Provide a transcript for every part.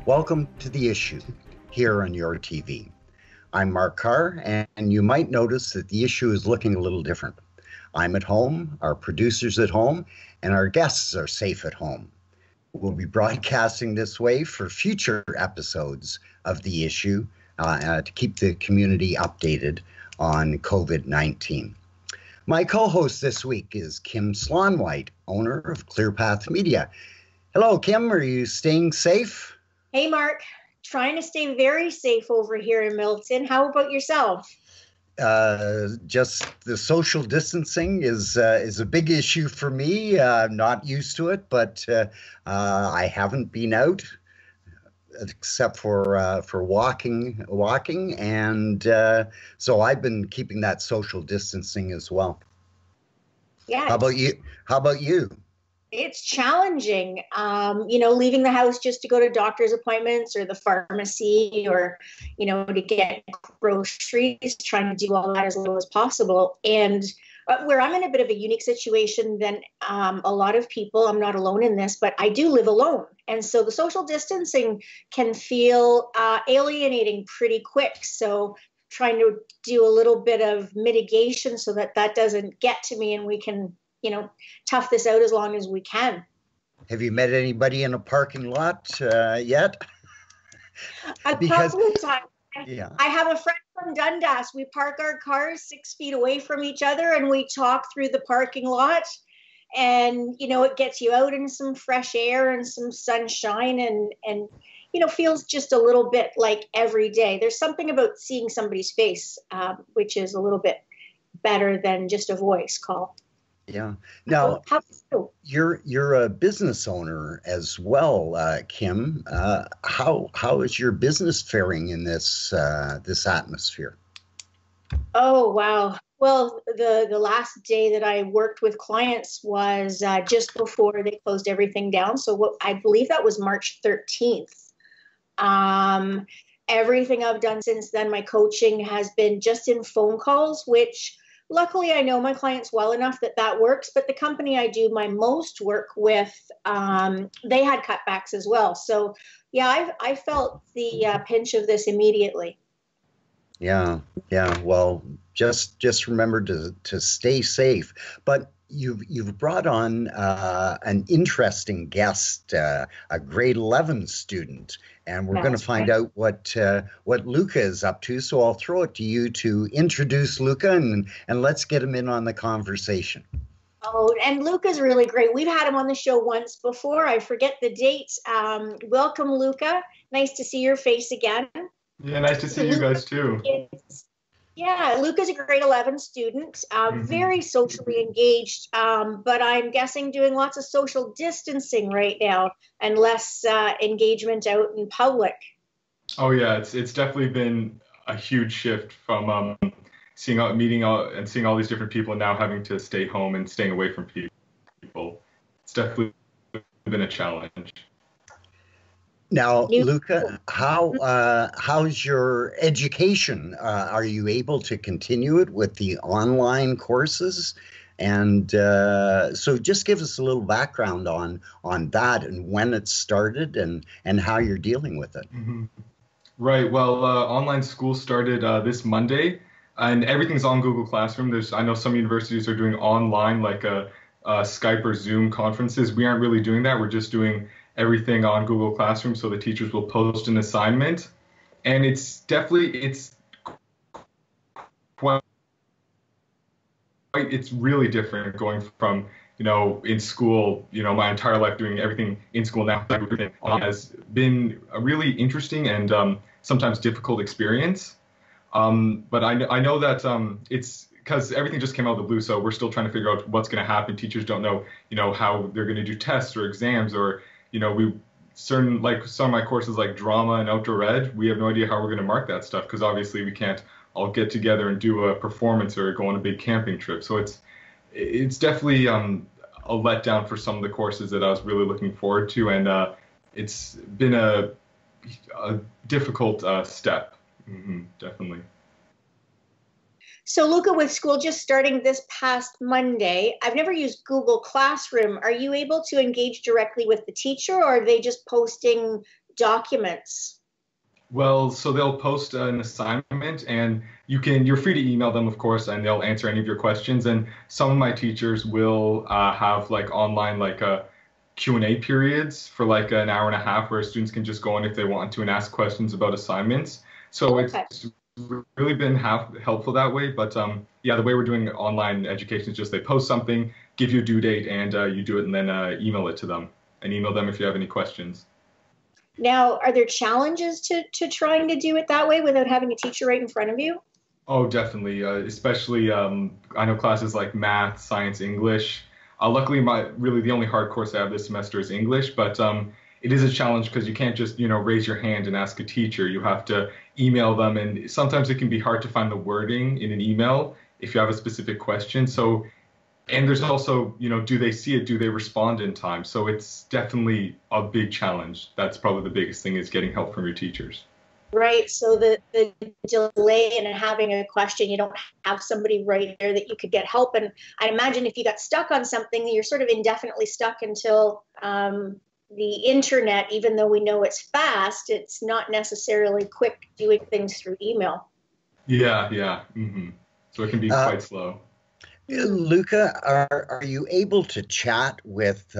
Welcome to The Issue here on your TV. I'm Mark Carr, and you might notice that the issue is looking a little different. I'm at home, our producer's at home, and our guests are safe at home. We'll be broadcasting this way for future episodes of The Issue to keep the community updated on COVID-19. My co-host this week is Kim Slonwhite, owner of ClearPath Media. Hello, Kim. Are you staying safe? Hey, Mark. Trying to stay very safe over here in Milton. How about yourself? Just the social distancing is a big issue for me. I'm not used to it, but I haven't been out except for walking, and so I've been keeping that social distancing as well. Yeah. How about you? It's challenging, leaving the house just to go to doctor's appointments or the pharmacy or, to get groceries, trying to do all that as little as possible. And where I'm in a bit of a unique situation than a lot of people, I'm not alone in this, but I do live alone. And so the social distancing can feel alienating pretty quick. So trying to do a little bit of mitigation so that doesn't get to me and we can tough this out as long as we can. Have you met anybody in a parking lot yet? A couple of times. Yeah. I have a friend from Dundas. We park our cars 6 feet away from each other and we talk through the parking lot. And, it gets you out in some fresh air and some sunshine and feels just a little bit like every day. There's something about seeing somebody's face, which is a little bit better than just a voice call. Yeah. Now, you're a business owner as well, Kim. How is your business faring in this atmosphere? Oh, wow. Well, the last day that I worked with clients was just before they closed everything down. So I believe that was March 13th. Everything I've done since then, my coaching has been just in phone calls, which luckily, I know my clients well enough that works, but the company I do my most work with, they had cutbacks as well. So, yeah, I felt the pinch of this immediately. Yeah. Well, just remember to stay safe. But you've brought on an interesting guest, a grade 11 student, and we're going to find out what Luca is up to. So I'll throw it to you to introduce Luca and let's get him in on the conversation. Oh, and Luca's really great. We've had him on the show once before. I forget the date. Welcome, Luca. Nice to see your face again. Yeah, nice to see you guys too. Yeah, Luca's a grade 11 student, very socially engaged, but I'm guessing doing lots of social distancing right now and less engagement out in public. Oh yeah, it's definitely been a huge shift from meeting and seeing all these different people and now having to stay home and staying away from people. It's definitely been a challenge. Now, Luca, how's your education? Are you able to continue it with the online courses? And so just give us a little background on that and when it started and how you're dealing with it. Mm-hmm. Right. Well, online school started this Monday, and everything's on Google Classroom. I know some universities are doing online, like Skype or Zoom conferences. We aren't really doing that. We're just doing everything on Google Classroom, so the teachers will post an assignment, and it's really different going from in school, my entire life doing everything in school. Now everything has been a really interesting and sometimes difficult experience, but I know that it's because everything just came out of the blue, so we're still trying to figure out what's going to happen. Teachers don't know how they're going to do tests or exams, or like some of my courses like drama and outdoor ed, we have no idea how we're going to mark that stuff because obviously we can't all get together and do a performance or go on a big camping trip. So it's definitely a letdown for some of the courses that I was really looking forward to, and it's been a difficult step. Definitely. So Luca, with school just starting this past Monday, I've never used Google Classroom. Are you able to engage directly with the teacher, or are they just posting documents? Well, so they'll post an assignment, and you're free to email them, of course, and they'll answer any of your questions. And some of my teachers will have like online like Q&A periods for like an hour and a half where students can just go in if they want to and ask questions about assignments. So Okay. it's really been helpful that way. But yeah, the way we're doing online education is just they post something, give you a due date, and you do it, and then email it to them, and email them if you have any questions. Now, are there challenges to trying to do it that way without having a teacher right in front of you? Oh, definitely. Especially, I know classes like math, science, English. Luckily, really the only hard course I have this semester is English, but it is a challenge because you can't just, raise your hand and ask a teacher. You have to email them, and sometimes it can be hard to find the wording in an email if you have a specific question. So, and there's also, do they see it? Do they respond in time? So it's definitely a big challenge. That's probably the biggest thing is getting help from your teachers. Right. So the delay in having a question, you don't have somebody right there that you could get help. And I imagine if you got stuck on something, you're sort of indefinitely stuck until the internet, even though we know it's fast, it's not necessarily quick doing things through email. Yeah, yeah. Mm-hmm. So it can be quite slow. Luca, are you able to chat with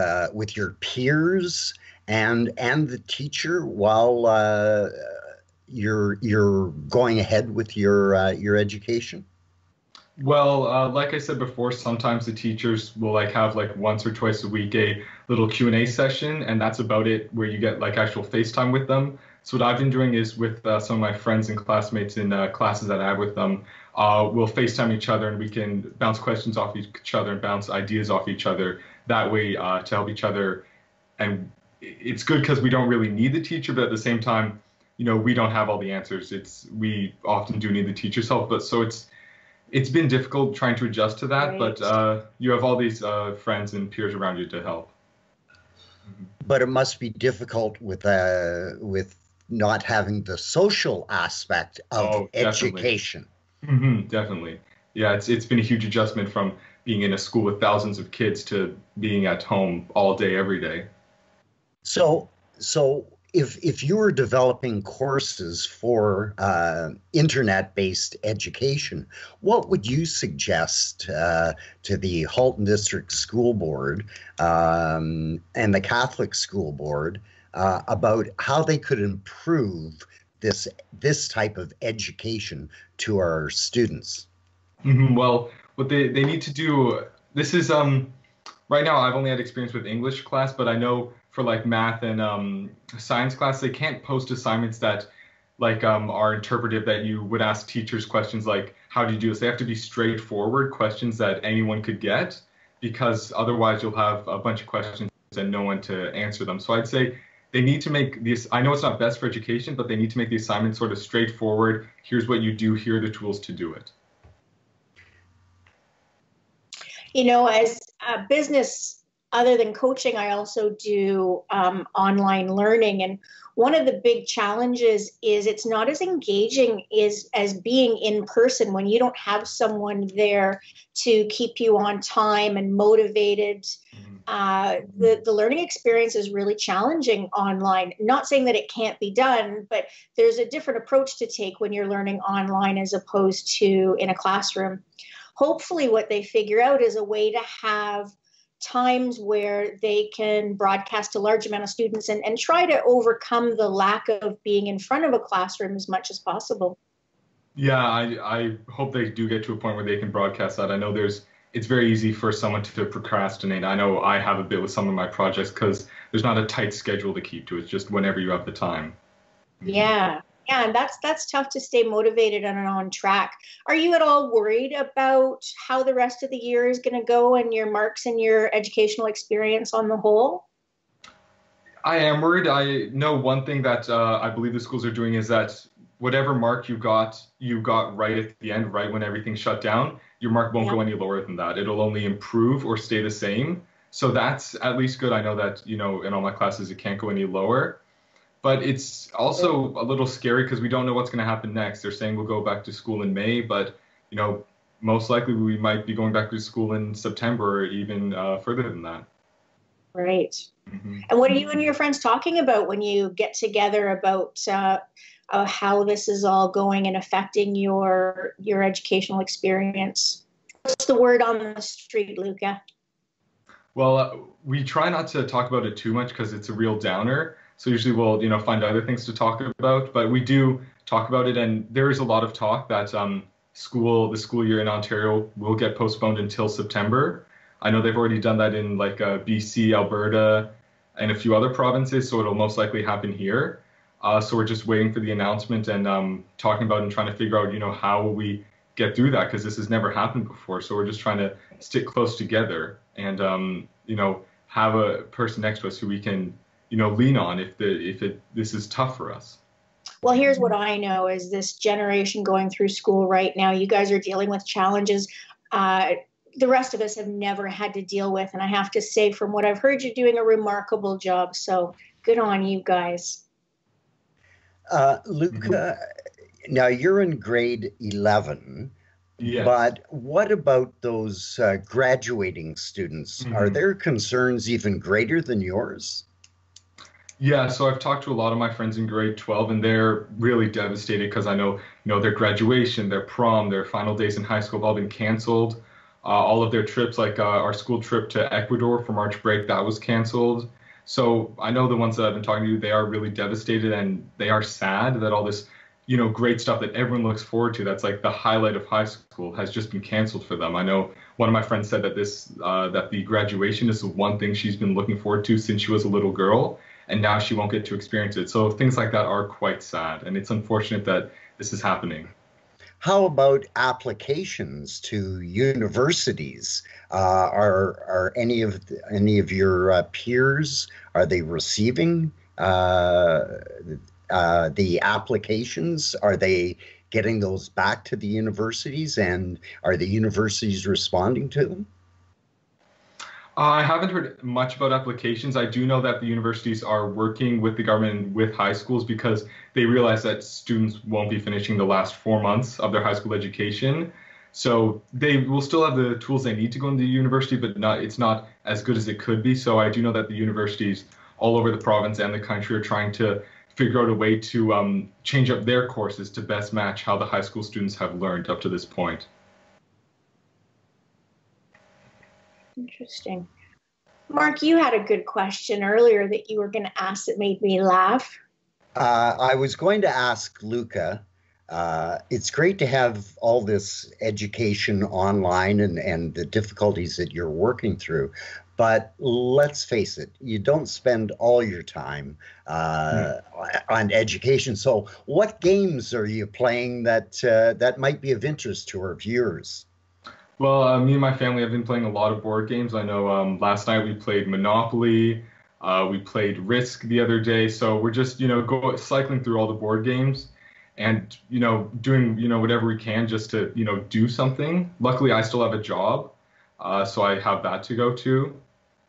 your peers and the teacher while you're going ahead with your education? Well, like I said before, sometimes the teachers will like have like once or twice a week a little Q&A session, and that's about it, where you get like actual FaceTime with them. So what I've been doing is with some of my friends and classmates in classes that I have with them, we'll FaceTime each other and we can bounce questions off each other and bounce ideas off each other. That way to help each other. And it's good because we don't really need the teacher, but at the same time, we don't have all the answers. We often do need the teacher's help, but so it's been difficult trying to adjust to that, Right. but you have all these friends and peers around you to help. But it must be difficult with not having the social aspect of education. Mm-hmm, definitely. Yeah, it's been a huge adjustment from being in a school with thousands of kids to being at home all day, every day. So if you were developing courses for internet-based education, what would you suggest to the Halton District School Board and the Catholic School Board about how they could improve this type of education to our students? Mm-hmm. Well, what they need to do, this is right now I've only had experience with English class, but I know for like math and science class, they can't post assignments that like are interpretive, that you would ask teachers questions like, how do you do this? They have to be straightforward questions that anyone could get, because otherwise you'll have a bunch of questions and no one to answer them. So I'd say they need to make this, I know it's not best for education, but they need to make the assignment sort of straightforward. Here's what you do, here are the tools to do it. As a business, other than coaching, I also do online learning. And one of the big challenges is it's not as engaging as being in person when you don't have someone there to keep you on time and motivated. The learning experience is really challenging online. Not saying that it can't be done, but there's a different approach to take when you're learning online as opposed to in a classroom. Hopefully what they figure out is a way to have times where they can broadcast a large amount of students and try to overcome the lack of being in front of a classroom as much as possible. Yeah, I hope they do get to a point where they can broadcast that. I know it's very easy for someone to procrastinate. I know I have a bit with some of my projects because there's not a tight schedule to keep to. It's just whenever you have the time. Yeah, and that's tough to stay motivated and on track. Are you at all worried about how the rest of the year is going to go and your marks and your educational experience on the whole? I am worried. I know one thing that I believe the schools are doing is that whatever mark you got right at the end, right when everything shut down, your mark won't go any lower than that. It'll only improve or stay the same. So that's at least good. I know that, in all my classes, it can't go any lower. But it's also a little scary because we don't know what's going to happen next. They're saying we'll go back to school in May, but, most likely we might be going back to school in September or even further than that. Right. Mm-hmm. And what are you and your friends talking about when you get together about how this is all going and affecting your educational experience? What's the word on the street, Luca? Well, we try not to talk about it too much because it's a real downer. So usually we'll, find other things to talk about. But we do talk about it, and there is a lot of talk that the school year in Ontario will get postponed until September. I know they've already done that in like BC, Alberta, and a few other provinces. So it'll most likely happen here. So we're just waiting for the announcement and talking about and trying to figure out, how will we get through that, because this has never happened before. So we're just trying to stick close together and have a person next to us who we can lean on if this is tough for us. Well, here's what I know is this generation going through school right now, you guys are dealing with challenges the rest of us have never had to deal with. And I have to say, from what I've heard, you're doing a remarkable job. So good on you guys. Luca, now you're in grade 11. Yes. But what about those graduating students? Are their concerns even greater than yours? Yeah, so I've talked to a lot of my friends in grade 12, and they're really devastated because I know, their graduation, their prom, their final days in high school have all been canceled. All of their trips, like our school trip to Ecuador for March break, that was canceled. So I know the ones that I've been talking to, they are really devastated, and they are sad that all this great stuff that everyone looks forward to, that's like the highlight of high school, has just been canceled for them. I know one of my friends said that that the graduation is the one thing she's been looking forward to since she was a little girl, and now she won't get to experience it. So things like that are quite sad, and it's unfortunate that this is happening. How about applications to universities? Are any of your peers, are they receiving the applications? Are they getting those back to the universities, and are the universities responding to them? I haven't heard much about applications. I do know that the universities are working with the government and with high schools because they realize that students won't be finishing the last 4 months of their high school education. So they will still have the tools they need to go into the university, but it's not as good as it could be. So I do know that the universities all over the province and the country are trying to figure out a way to change up their courses to best match how the high school students have learned up to this point. Interesting. Mark, you had a good question earlier that you were going to ask that made me laugh. I was going to ask Luca, it's great to have all this education online and the difficulties that you're working through. But let's face it, you don't spend all your time on education. So what games are you playing that might be of interest to our viewers? Well, me and my family have been playing a lot of board games. I know last night we played Monopoly. We played Risk the other day. So we're just, cycling through all the board games and, doing, whatever we can just to, do something. Luckily, I still have a job, so I have that to go to.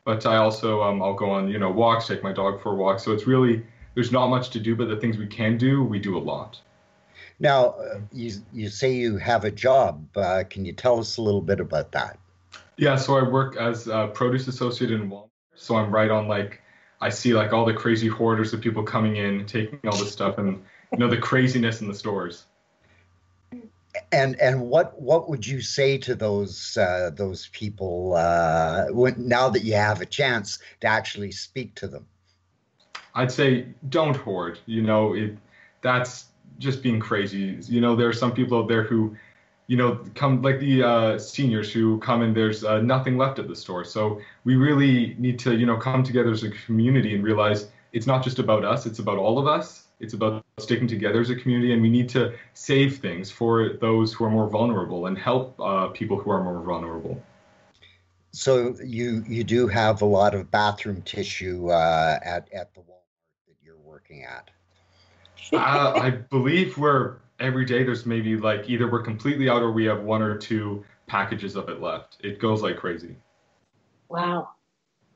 But I also, I'll go on, walks, take my dog for a walk. So it's really, there's not much to do, but the things we can do, we do a lot. Now, you say you have a job. Can you tell us a little bit about that? Yeah, so I work as a produce associate in Walmart. So I'm right on, I see all the crazy hoarders of people coming in, taking all this stuff, and the craziness in the stores. And what would you say to those people now that you have a chance to actually speak to them? I'd say don't hoard. That's just being crazy. There are some people out there who, come like the seniors who come and there's nothing left at the store. So we really need to, come together as a community and realize it's not just about us, it's about all of us. It's about sticking together as a community, and we need to save things for those who are more vulnerable and help people who are more vulnerable. So you do have a lot of bathroom tissue at the Walmart that you're working at. I believe every day there's maybe either we're completely out or we have 1 or 2 packages of it left. It goes like crazy. Wow.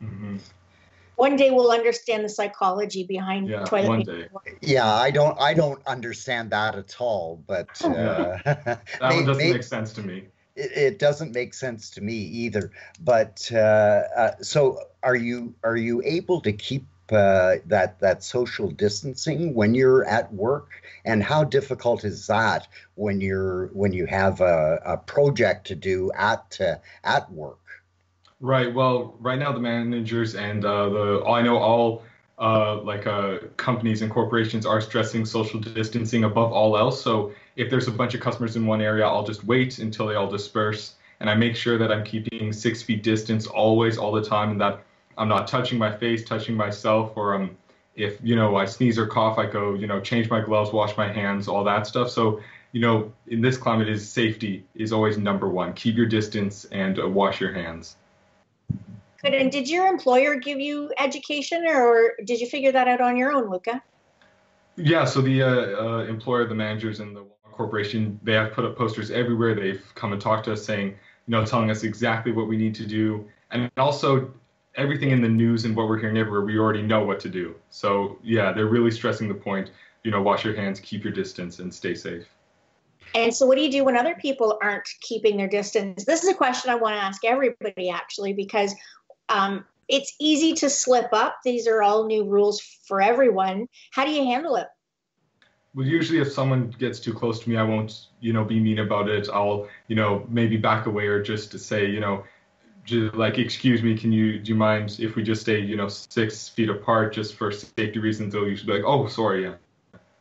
Mm-hmm. One day we'll understand the psychology behind toilet paper. Yeah, I don't understand that at all. But that one doesn't make sense to me. it doesn't make sense to me either. But so are you able to keep that social distancing when you're at work? And how difficult is that when you have a project to do at work? Right. Well, right now the managers and I know all companies and corporations are stressing social distancing above all else. So if there's a bunch of customers in one area, I'll just wait until they all disperse, and I make sure that I'm keeping 6 feet distance always, all the time, and that I'm not touching my face, touching myself, or if I sneeze or cough, I go change my gloves, wash my hands, all that stuff. So in this climate, is safety is always number one. Keep your distance and wash your hands. Good. And did your employer give you education, or did you figure that out on your own, Luca? Yeah, so the employer, the managers, and the corporation, they have put up posters everywhere. They've come and talked to us saying, telling us exactly what we need to do. And also everything in the news and what we're hearing everywhere, we already know what to do. So yeah, they're really stressing the point, wash your hands, keep your distance, and stay safe. And so what do you do when other people aren't keeping their distance? This is a question I want to ask everybody, actually, because it's easy to slip up. These are all new rules for everyone. How do you handle it? Well, usually if someone gets too close to me, I won't, be mean about it. I'll, maybe back away, or just to say, like, excuse me, do you mind if we just stay, 6 feet apart just for safety reasons? They'll usually be like, oh, sorry, yeah.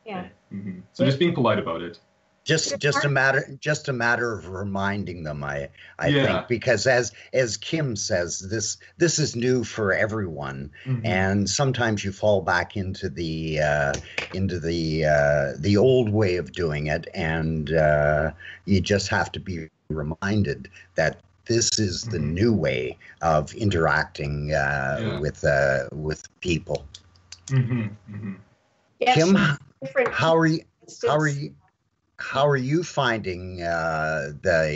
Yeah. Mm-hmm. So just being polite about it. Just a matter of reminding them, I think, because as Kim says, this is new for everyone, and sometimes you fall back into the old way of doing it, and you just have to be reminded that this is the new way of interacting with people. Yes, Kim, how are you finding the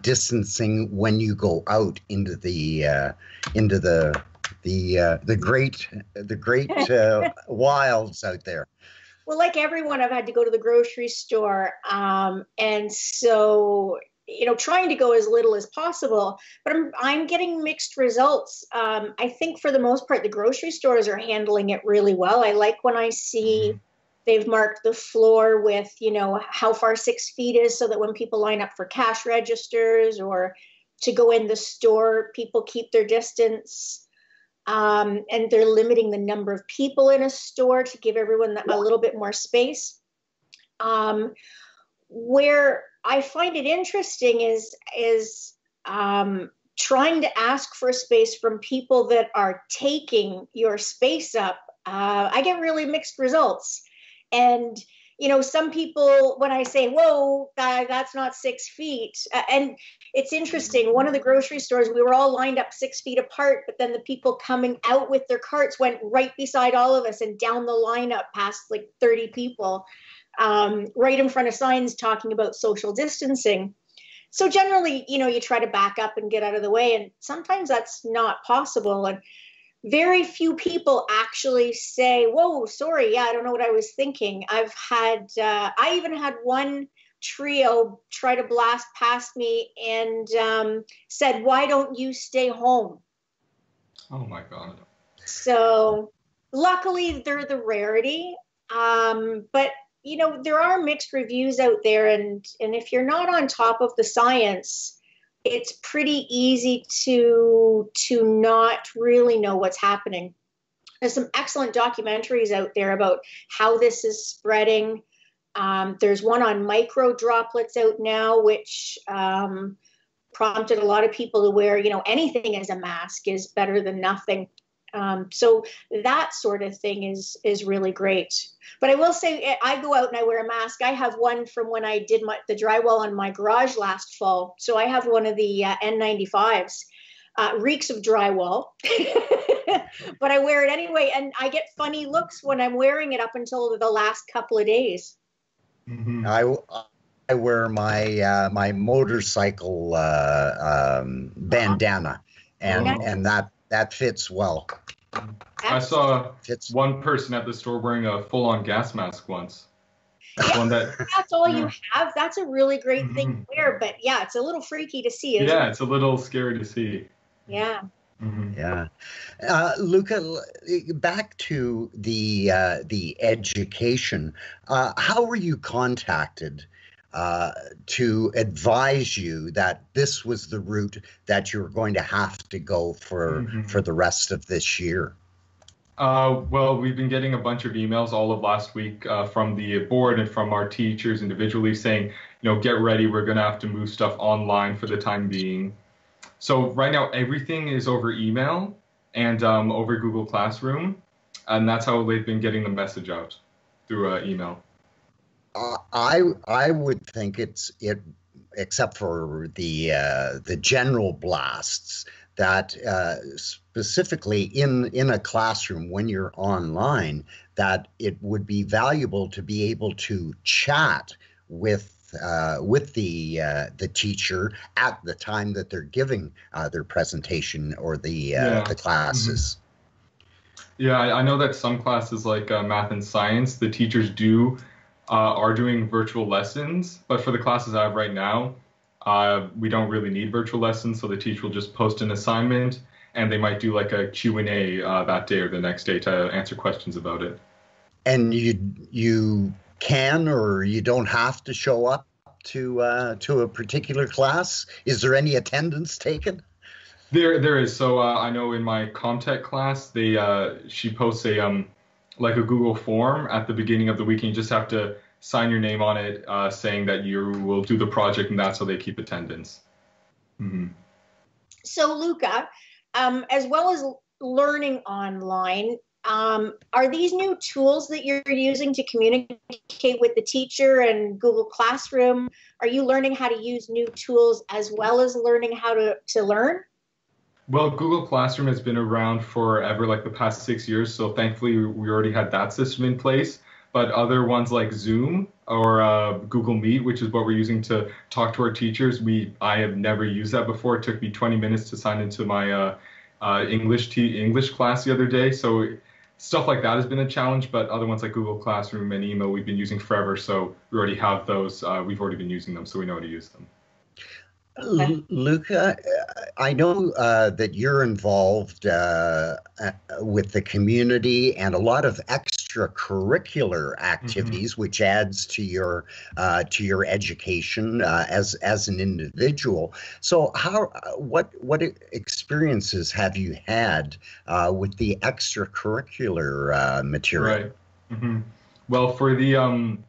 distancing when you go out into the great wilds out there? Well, like everyone, I've had to go to the grocery store, and so trying to go as little as possible. But I'm getting mixed results. I think for the most part, the grocery stores are handling it really well. I like when I see. They've marked the floor with, how far 6 feet is, so that when people line up for cash registers or to go in the store, people keep their distance. And they're limiting the number of people in a store to give everyone a little bit more space. Where I find it interesting is trying to ask for space from people that are taking your space up. I get really mixed results. And, some people, when I say, whoa, that's not 6 feet. And it's interesting. One of the grocery stores, we were all lined up 6 feet apart, but then the people coming out with their carts went right beside all of us and down the lineup past like 30 people, right in front of signs talking about social distancing. So generally, you try to back up and get out of the way. And sometimes that's not possible. And very few people actually say, whoa, sorry, yeah, I don't know what I was thinking. I even had one trio try to blast past me and said, why don't you stay home? Oh my God. So luckily they're the rarity. But, there are mixed reviews out there. And if you're not on top of the science, it's pretty easy to not really know what's happening. There's some excellent documentaries out there about how this is spreading. There's one on micro droplets out now, which prompted a lot of people to wear, anything as a mask is better than nothing. So that sort of thing is really great. But I will say, I go out and I wear a mask. I have one from when I did the drywall on my garage last fall. So I have one of the N95s. Reeks of drywall, but I wear it anyway. And I get funny looks when I'm wearing it up until the last couple of days. I wear my motorcycle bandana, and that fits well. I saw one person at the store wearing a full-on gas mask once. Yeah, one that that's all yeah. you have. That's a really great thing Mhm. to wear, but yeah, it's a little freaky to see, isn't Yeah, it? it's a little scary to see. Yeah. Hmm. Yeah. Luca, back to the education. How were you contacted uh, to advise you that this was the route that you were going to have to go for Hmm. the rest of this year? Well, we've been getting a bunch of emails all of last week from the board and from our teachers individually saying, get ready, we're going to have to move stuff online for the time being. So right now, everything is over email and over Google Classroom, and that's how they've been getting the message out through email. I would think it, except for the general blasts, that specifically in a classroom when you're online, that it would be valuable to be able to chat with the teacher at the time that they're giving their presentation or the Yeah. Hmm. classes. Yeah, I know that some classes like math and science, the teachers are doing virtual lessons, but for the classes I have right now, we don't really need virtual lessons, so the teacher will just post an assignment and they might do like a Q&A that day or the next day to answer questions about it. And you can or you don't have to show up to a particular class. Is there any attendance taken? There is. So I know in my Comtech class, she posts like a Google form at the beginning of the week, and you just have to sign your name on it, saying that you will do the project, and that's how they keep attendance. Hmm. So, Luca, as well as learning online, are these new tools that you're using to communicate with the teacher and Google Classroom? Are you learning how to use new tools as well as learning how to learn? Well, Google Classroom has been around forever, like the past 6 years. So thankfully, we already had that system in place. But other ones like Zoom or Google Meet, which is what we're using to talk to our teachers, I have never used that before. It took me 20 minutes to sign into my English class the other day. So stuff like that has been a challenge. But other ones like Google Classroom and email, we've been using forever. So we already have those. We've already been using them, so we know how to use them. Okay. Luca, I know that you're involved with the community and a lot of extracurricular Hmm. activities, which adds to your education as an individual. So, what experiences have you had with the extracurricular material? Right. Hmm. Well, for the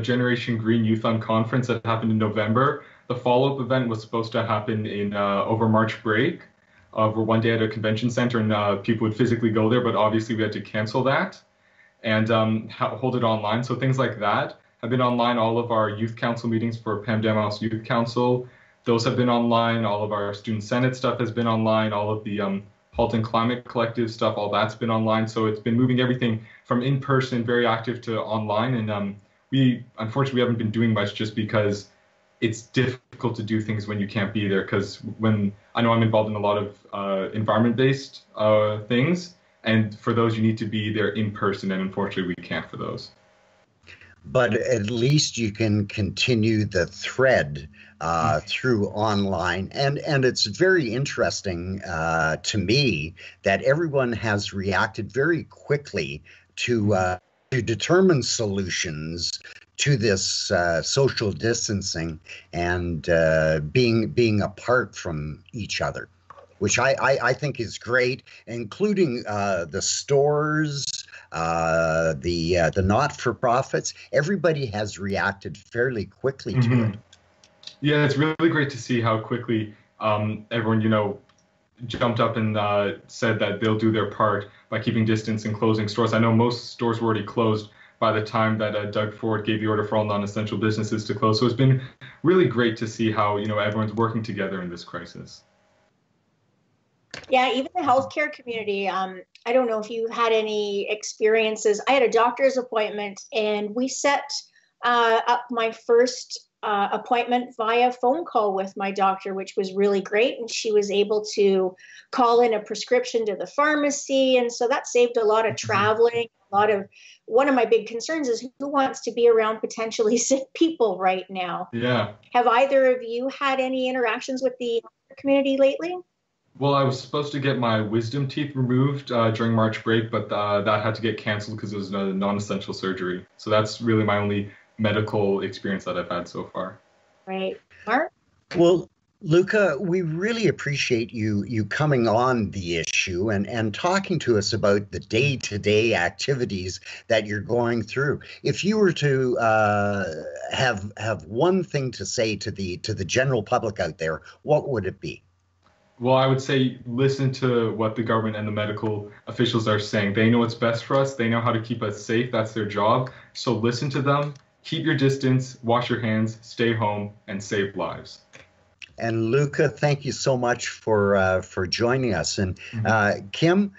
Generation Green Youth on Conference that happened in November, the follow-up event was supposed to happen in over March break, over one day at a convention center, and people would physically go there, but obviously we had to cancel that and hold it online. So things like that have been online. All of our youth council meetings for Pam Damos Youth Council, those have been online. All of our student senate stuff has been online. All of the Halton Climate Collective stuff, all that's been online. So it's been moving everything from in person, very active, to online. And we unfortunately we haven't been doing much just because it's difficult to do things when you can't be there. Because when I know I'm involved in a lot of environment-based things, and for those you need to be there in person, and unfortunately we can't for those. But at least you can continue the thread through online. And it's very interesting to me that everyone has reacted very quickly to determine solutions to this social distancing and being apart from each other, which I think is great, including the stores, the not-for-profits. Everybody has reacted fairly quickly to Hmm. it. Yeah, it's really great to see how quickly everyone, jumped up and said that they'll do their part by keeping distance and closing stores. I know most stores were already closed by the time that Doug Ford gave the order for all non-essential businesses to close. So it's been really great to see how, everyone's working together in this crisis. Yeah, even the healthcare community. I don't know if you had any experiences. I had a doctor's appointment and we set up my first appointment via phone call with my doctor, which was really great. And she was able to call in a prescription to the pharmacy. And so that saved a lot of traveling, one of my big concerns is who wants to be around potentially sick people right now? Yeah. Have either of you had any interactions with the community lately? Well, I was supposed to get my wisdom teeth removed during March break, but that had to get canceled because it was a non-essential surgery. So that's really my only medical experience that I've had so far. Right. Mark? Well, Luca, we really appreciate you coming on the issue and talking to us about the day-to-day activities that you're going through. If you were to have one thing to say to the general public out there, what would it be? Well, I would say listen to what the government and the medical officials are saying. They know what's best for us. They know how to keep us safe. That's their job. So listen to them. Keep your distance, wash your hands, stay home, and save lives. And Luca, thank you so much for joining us. And Kim,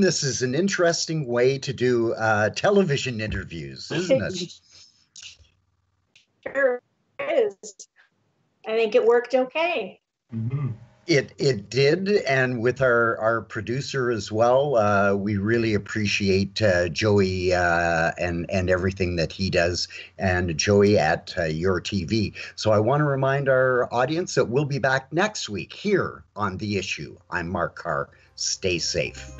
this is an interesting way to do television interviews, isn't it? Sure is. I think it worked okay. Mm-hmm. It did, and with our producer as well, we really appreciate Joey and everything that he does, and Joey at Your TV. So I want to remind our audience that we'll be back next week here on The Issue. I'm Mark Carr. Stay safe.